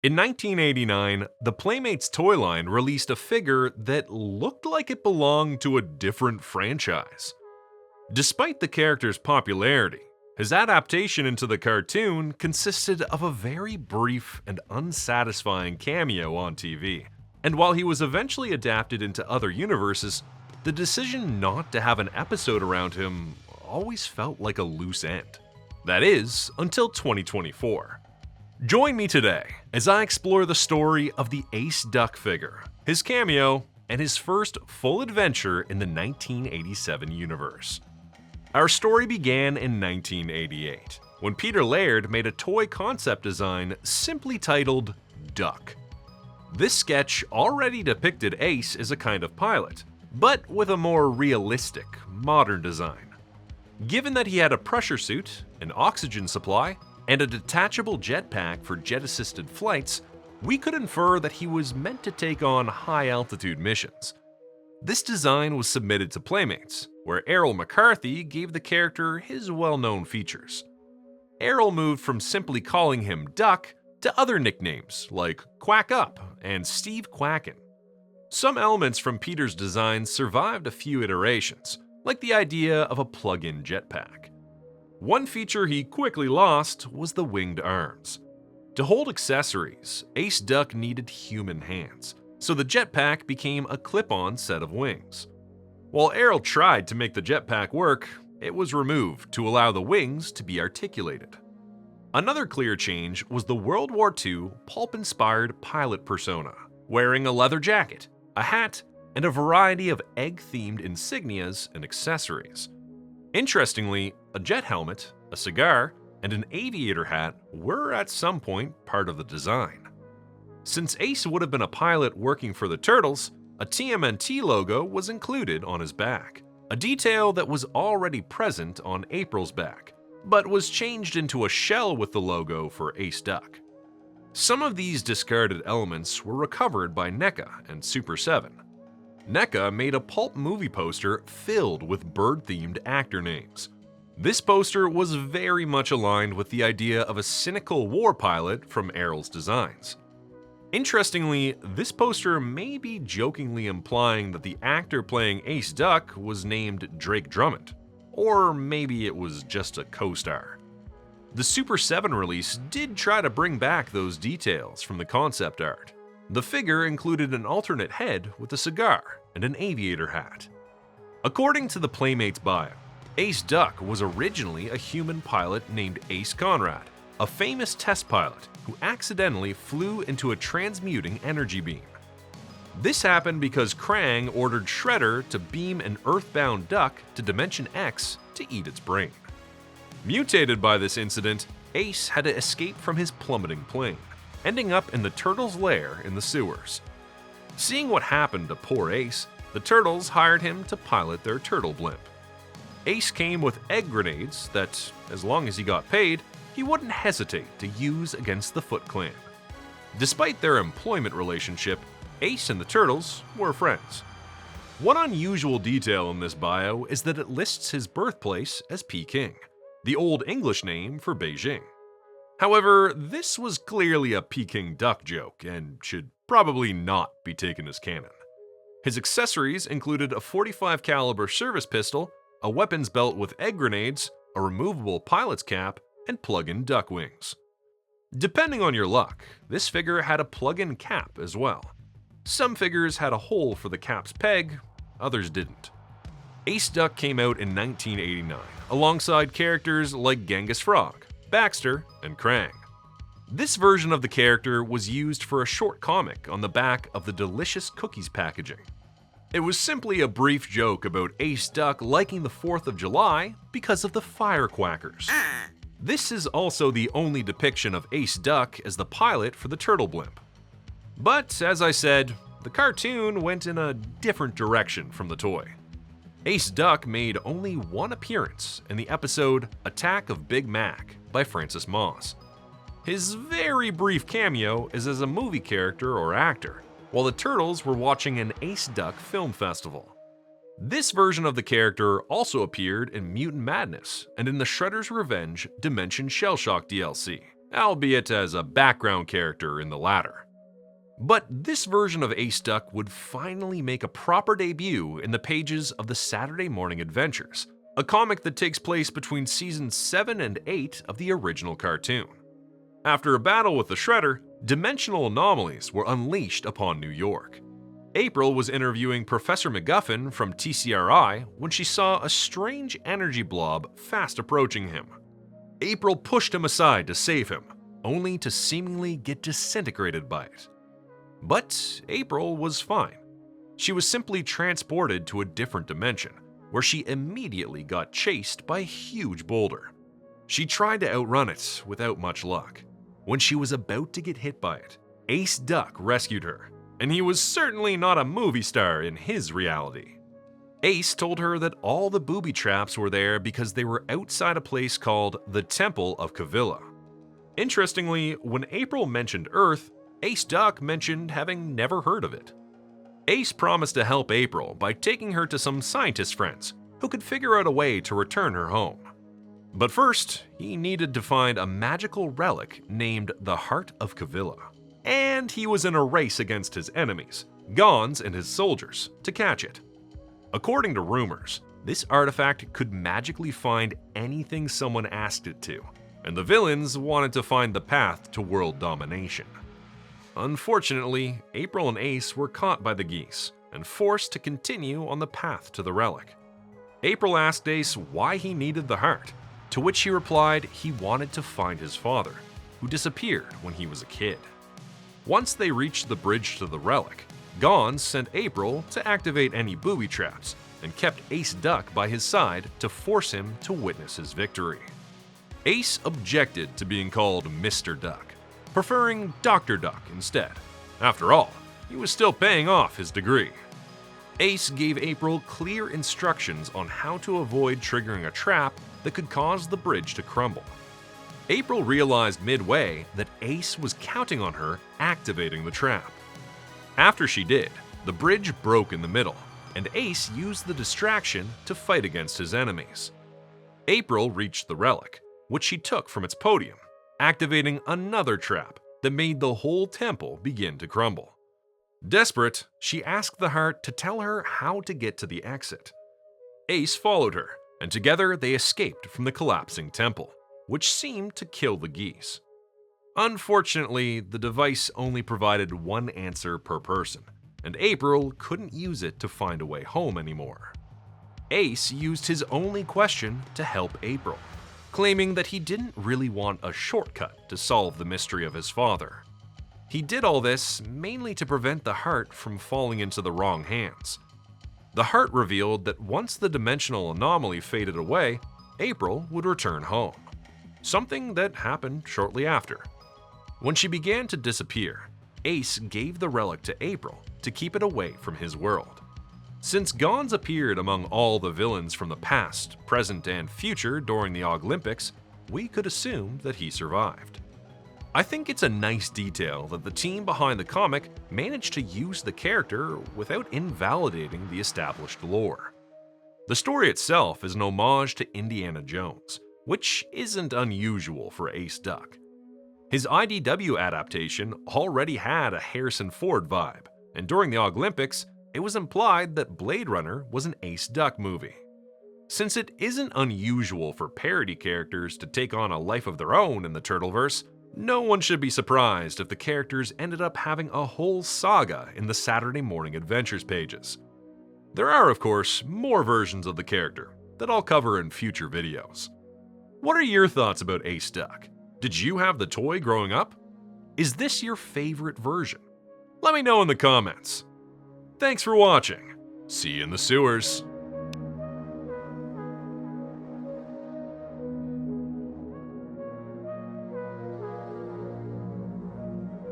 In 1989, the Playmates toy line released a figure that looked like it belonged to a different franchise. Despite the character's popularity, his adaptation into the cartoon consisted of a very brief and unsatisfying cameo on TV. And while he was eventually adapted into other universes, the decision not to have an episode around him always felt like a loose end. That is, until 2024. Join me today as I explore the story of the Ace Duck figure, his cameo, and his first full adventure in the 1987 universe. Our story began in 1988, when Peter Laird made a toy concept design simply titled Duck. This sketch already depicted Ace as a kind of pilot, but with a more realistic, modern design. Given that he had a pressure suit, an oxygen supply, and a detachable jetpack for jet-assisted flights, we could infer that he was meant to take on high-altitude missions. This design was submitted to Playmates, where Errol McCarthy gave the character his well-known features. Errol moved from simply calling him Duck to other nicknames like Quack Up and Steve Quackin'. Some elements from Peter's design survived a few iterations, like the idea of a plug-in jetpack. One feature he quickly lost was the winged arms. To hold accessories, Ace Duck needed human hands, so the jetpack became a clip-on set of wings. While Errol tried to make the jetpack work, it was removed to allow the wings to be articulated. Another clear change was the World War II pulp-inspired pilot persona, wearing a leather jacket, a hat, and a variety of egg-themed insignias and accessories. Interestingly, a jet helmet, a cigar, and an aviator hat were at some point part of the design. Since Ace would have been a pilot working for the Turtles, a TMNT logo was included on his back, a detail that was already present on April's back, but was changed into a shell with the logo for Ace Duck. Some of these discarded elements were recovered by NECA and Super 7. NECA made a pulp movie poster filled with bird-themed actor names. This poster was very much aligned with the idea of a cynical war pilot from Errol's designs. Interestingly, this poster may be jokingly implying that the actor playing Ace Duck was named Drake Drummond, or maybe it was just a co-star. The Super 7 release did try to bring back those details from the concept art. The figure included an alternate head with a cigar and an aviator hat. According to the Playmates bio, Ace Duck was originally a human pilot named Ace Conrad, a famous test pilot who accidentally flew into a transmuting energy beam. This happened because Krang ordered Shredder to beam an earthbound duck to Dimension X to eat its brain. Mutated by this incident, Ace had to escape from his plummeting plane, ending up in the Turtles' lair in the sewers. Seeing what happened to poor Ace, the Turtles hired him to pilot their turtle blimp. Ace came with egg grenades that, as long as he got paid, he wouldn't hesitate to use against the Foot Clan. Despite their employment relationship, Ace and the Turtles were friends. One unusual detail in this bio is that it lists his birthplace as Peking, the Old English name for Beijing. However, this was clearly a Peking duck joke and should probably not be taken as canon. His accessories included a .45 caliber service pistol, a weapons belt with egg grenades, a removable pilot's cap, and plug-in duck wings. Depending on your luck, this figure had a plug-in cap as well. Some figures had a hole for the cap's peg, others didn't. Ace Duck came out in 1989, alongside characters like Genghis Frog, Baxter, and Krang. This version of the character was used for a short comic on the back of the delicious cookies packaging. It was simply a brief joke about Ace Duck liking the 4th of July because of the firecrackers. This is also the only depiction of Ace Duck as the pilot for the turtle blimp. But, as I said, the cartoon went in a different direction from the toy. Ace Duck made only one appearance in the episode Attack of Big Mac by Francis Moss. His very brief cameo is as a movie character or actor, while the Turtles were watching an Ace Duck film festival. This version of the character also appeared in Mutant Madness and in the Shredder's Revenge Dimension Shellshock DLC. albeit as a background character in the latter. But this version of Ace Duck would finally make a proper debut in the pages of the Saturday Morning Adventures, a comic that takes place between seasons 7 and 8 of the original cartoon. After a battle with the Shredder, dimensional anomalies were unleashed upon New York. April was interviewing Professor McGuffin from TCRI when she saw a strange energy blob fast approaching him. April pushed him aside to save him, only to seemingly get disintegrated by it. But April was fine. She was simply transported to a different dimension, where she immediately got chased by a huge boulder. She tried to outrun it without much luck. When she was about to get hit by it, Ace Duck rescued her, and he was certainly not a movie star in his reality. Ace told her that all the booby traps were there because they were outside a place called the Temple of Kavilla. Interestingly, when April mentioned Earth, Ace Duck mentioned having never heard of it. Ace promised to help April by taking her to some scientist friends who could figure out a way to return her home. But first, he needed to find a magical relic named the Heart of Kavilla. And he was in a race against his enemies, Gons and his soldiers, to catch it. According to rumors, this artifact could magically find anything someone asked it to, and the villains wanted to find the path to world domination. Unfortunately, April and Ace were caught by the geese and forced to continue on the path to the relic. April asked Ace why he needed the heart, to which he replied he wanted to find his father, who disappeared when he was a kid. Once they reached the bridge to the relic, Gons sent April to activate any booby traps and kept Ace Duck by his side to force him to witness his victory. Ace objected to being called Mr. Duck, preferring Dr. Duck instead. After all, he was still paying off his degree. Ace gave April clear instructions on how to avoid triggering a trap that could cause the bridge to crumble. April realized midway that Ace was counting on her activating the trap. After she did, the bridge broke in the middle, and Ace used the distraction to fight against his enemies. April reached the relic, which she took from its podium, activating another trap that made the whole temple begin to crumble. Desperate, she asked the heart to tell her how to get to the exit. Ace followed her, and together they escaped from the collapsing temple, which seemed to kill the geese. Unfortunately, the device only provided one answer per person, and April couldn't use it to find a way home anymore. Ace used his only question to help April, claiming that he didn't really want a shortcut to solve the mystery of his father. He did all this mainly to prevent the heart from falling into the wrong hands. The heart revealed that once the dimensional anomaly faded away, April would return home, something that happened shortly after. When she began to disappear, Ace gave the relic to April to keep it away from his world. Since Gons appeared among all the villains from the past, present, and future during the Olympics, we could assume that he survived. I think it's a nice detail that the team behind the comic managed to use the character without invalidating the established lore. The story itself is an homage to Indiana Jones, which isn't unusual for Ace Duck. His IDW adaptation already had a Harrison Ford vibe, and during the Olympics, it was implied that Blade Runner was an Ace Duck movie. Since it isn't unusual for parody characters to take on a life of their own in the Turtleverse, no one should be surprised if the characters ended up having a whole saga in the Saturday Morning Adventures pages. There are, of course, more versions of the character that I'll cover in future videos. What are your thoughts about Ace Duck? Did you have the toy growing up? Is this your favorite version? Let me know in the comments. Thanks for watching. See you in the sewers.